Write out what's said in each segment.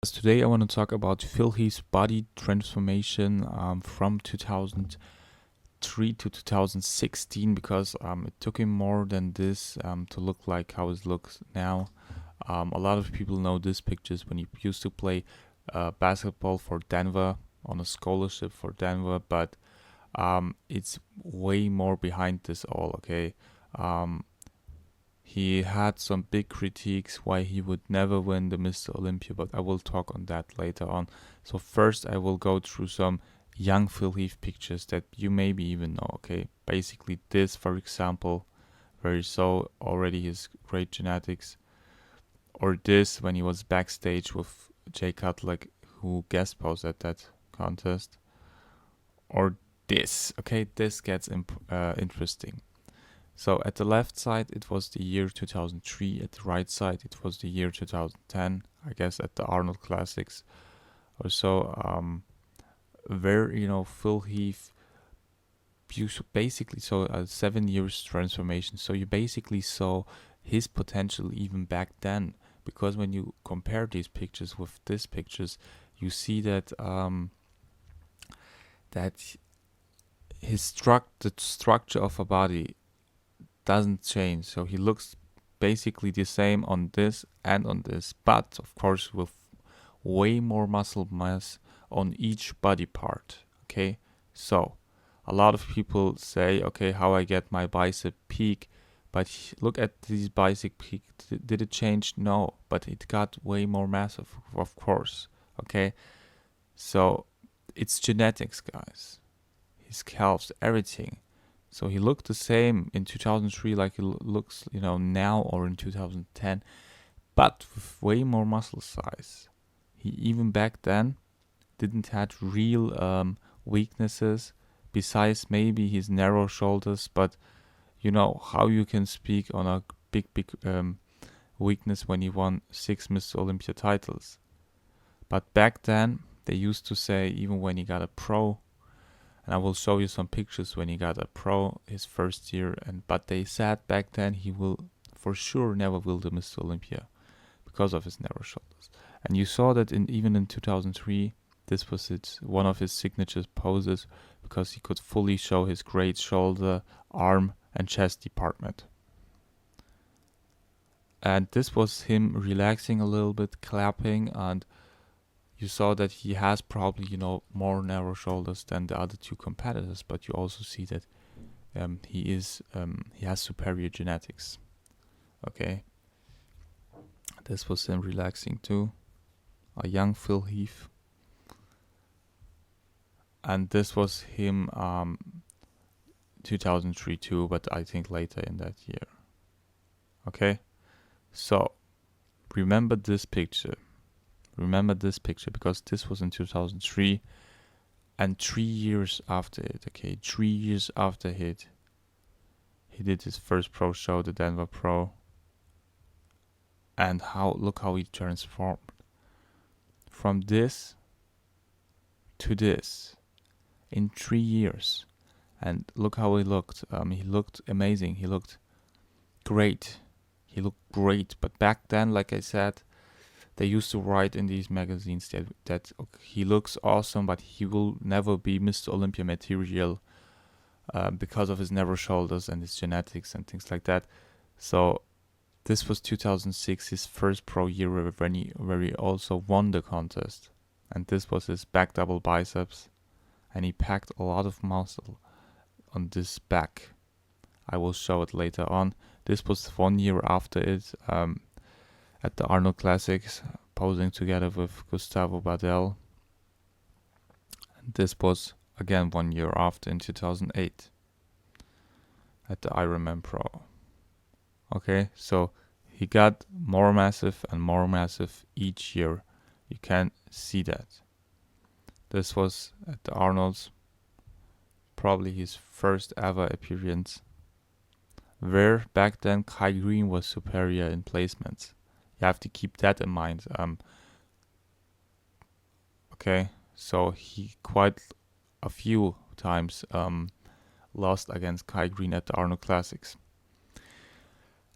Today I want to talk about Phil Heath's body transformation from 2003 to 2016 because it took him more than this to look like how it looks now. A lot of people know these pictures when he used to play basketball for Denver on a scholarship for Denver, but it's way more behind this all, okay? He had some big critiques why he would never win the Mr. Olympia, but I will talk on that later on. So first I will go through some young Phil Heath pictures that you maybe even know, okay? Basically this, for example, where you saw already his great genetics. Or this, when he was backstage with Jay Cutler, who guest posed at that contest. Or this, okay? This gets interesting. So at the left side, it was the year 2003. At the right side, it was the year 2010. I guess at the Arnold Classics or so. Where Phil Heath, you basically saw a 7 years transformation. So you basically saw his potential even back then. Because when you compare these pictures with these pictures, you see that that the structure of a body doesn't change, so he looks basically the same on this and on this, but of course with way more muscle mass on each body part. Okay, so a lot of people say, okay, how I get my bicep peak, but look at these bicep peak. Did it change? No, but it got way more massive, of course. Okay, so it's genetics, guys. His calves, everything. So he looked the same in 2003 like he looks, now or in 2010, but with way more muscle size. He even back then didn't have real weaknesses besides maybe his narrow shoulders, but you know how you can speak on a big weakness when he won 6 Mr. Olympia titles. But back then they used to say, even when he got a pro, and I will show you some pictures when he got a pro his first year, but they said back then he will for sure never will the Mr. Olympia because of his narrow shoulders. And you saw that even in 2003, this was one of his signature poses, because he could fully show his great shoulder, arm and chest department. And this was him relaxing a little bit, clapping, and you saw that he has probably, more narrow shoulders than the other two competitors, but you also see that he has superior genetics. Okay, this was him relaxing too, a young Phil Heath, and this was him 2003 too, but I think later in that year. Okay, so remember this picture. Remember this picture because this was in 2003, and 3 years after it, okay, 3 years after it, he did his first pro show, the Denver Pro, and look how he transformed from this to this in 3 years, and look how he looked. He looked amazing. He looked great. But back then, like I said, they used to write in these magazines that he looks awesome, but he will never be Mr. Olympia material because of his narrow shoulders and his genetics and things like that. So this was 2006, his first pro year where he also won the contest. And this was his back double biceps. And he packed a lot of muscle on this back. I will show it later on. This was 1 year after it. At the Arnold Classics, posing together with Gustavo Badell. And this was again 1 year after, in 2008, at the Ironman Pro. Okay, so he got more massive and more massive each year. You can see that. This was at the Arnold's, probably his first ever appearance, where back then Kai Green was superior in placements. You have to keep that in mind. Okay, so he quite a few times lost against Kai Green at the Arnold Classics.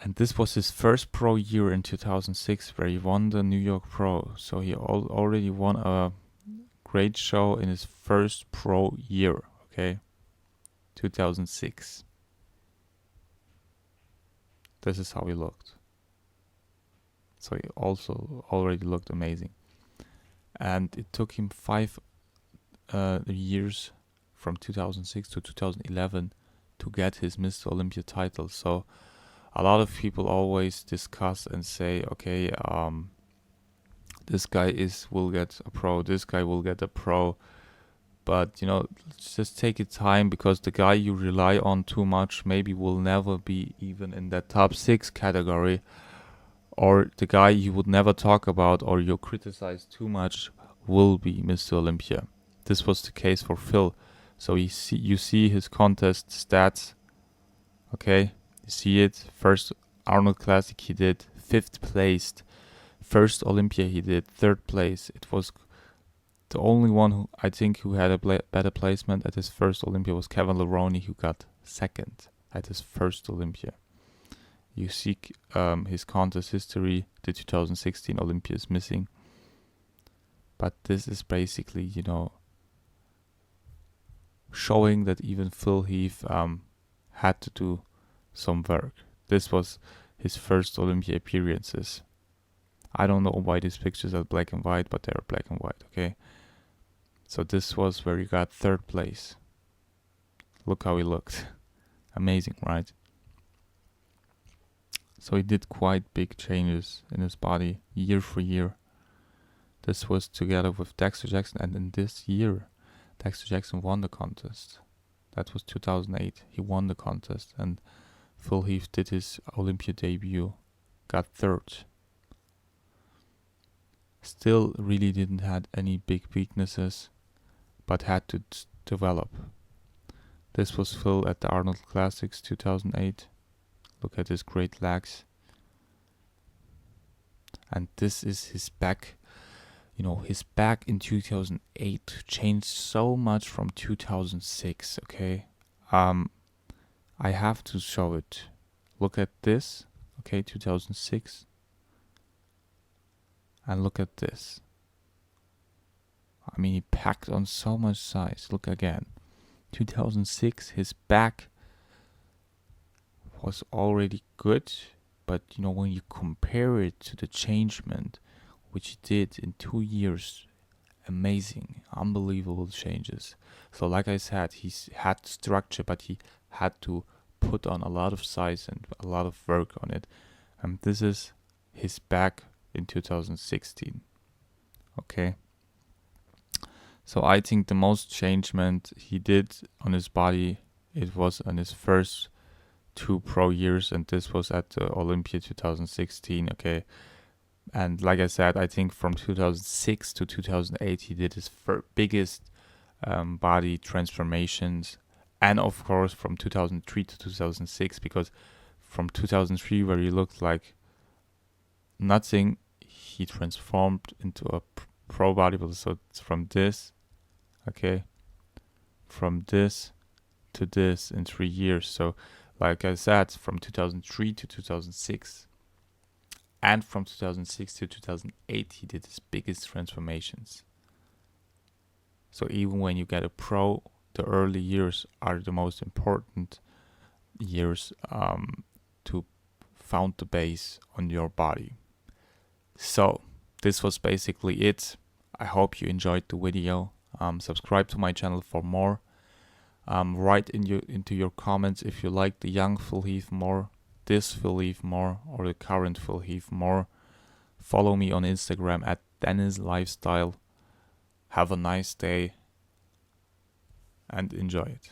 And this was his first pro year in 2006, where he won the New York Pro. So he already won a great show in his first pro year, okay? 2006. This is how he looked. So he also already looked amazing. And it took him 5 years from 2006 to 2011 to get his Mr. Olympia title. So a lot of people always discuss and say, okay, this guy will get a pro, this guy will get a pro. But, you know, just take your time, because the guy you rely on too much maybe will never be even in that top 6 category. Or the guy you would never talk about or you criticize too much will be Mr. Olympia. This was the case for Phil. So you see his contest stats. Okay, you see it. First Arnold Classic he did 5th placed. First Olympia he did 3rd place. It was the only one who had a better placement at his first Olympia was Kevin Leroney, who got 2nd at his first Olympia. You see his contest history. The 2016 Olympia is missing. But this is basically, you know, showing that even Phil Heath had to do some work. This was his first Olympia appearances. I don't know why these pictures are black and white, but they're black and white, okay? So this was where he got 3rd place. Look how he looked. Amazing, right? So he did quite big changes in his body year for year. This was together with Dexter Jackson, and in this year, Dexter Jackson won the contest. That was 2008. He won the contest, and Phil Heath did his Olympia debut, got 3rd. Still really didn't have any big weaknesses, but had to develop. This was Phil at the Arnold Classics 2008. Look at his great legs. And this is his back. You know, his back in 2008 changed so much from 2006, okay? I have to show it. Look at this, okay, 2006. And look at this. I mean, he packed on so much size. Look again. 2006, his back was already good, but you know, when you compare it to the changement which he did in 2 years, amazing, unbelievable changes. So like I said, he had structure, but he had to put on a lot of size and a lot of work on it. And this is his back in 2016. Okay, so I think the most changement he did on his body, it was on his first 2 pro years, and this was at the Olympia 2016. Okay, and like I said, I think from 2006 to 2008 he did his biggest body transformations, and of course from 2003 to 2006, because from 2003, where he looked like nothing, he transformed into a pro bodybuilder. So it's from this, okay, from this to this in 3 years. So like I said, from 2003 to 2006, and from 2006 to 2008, he did his biggest transformations. So even when you get a pro, the early years are the most important years to found the base on your body. So this was basically it. I hope you enjoyed the video. Subscribe to my channel for more. Write into your comments if you like the young Phil Heath more, this Phil Heath more, or the current Phil Heath more. Follow me on Instagram at Deniz Lifestyle. Have a nice day and enjoy it.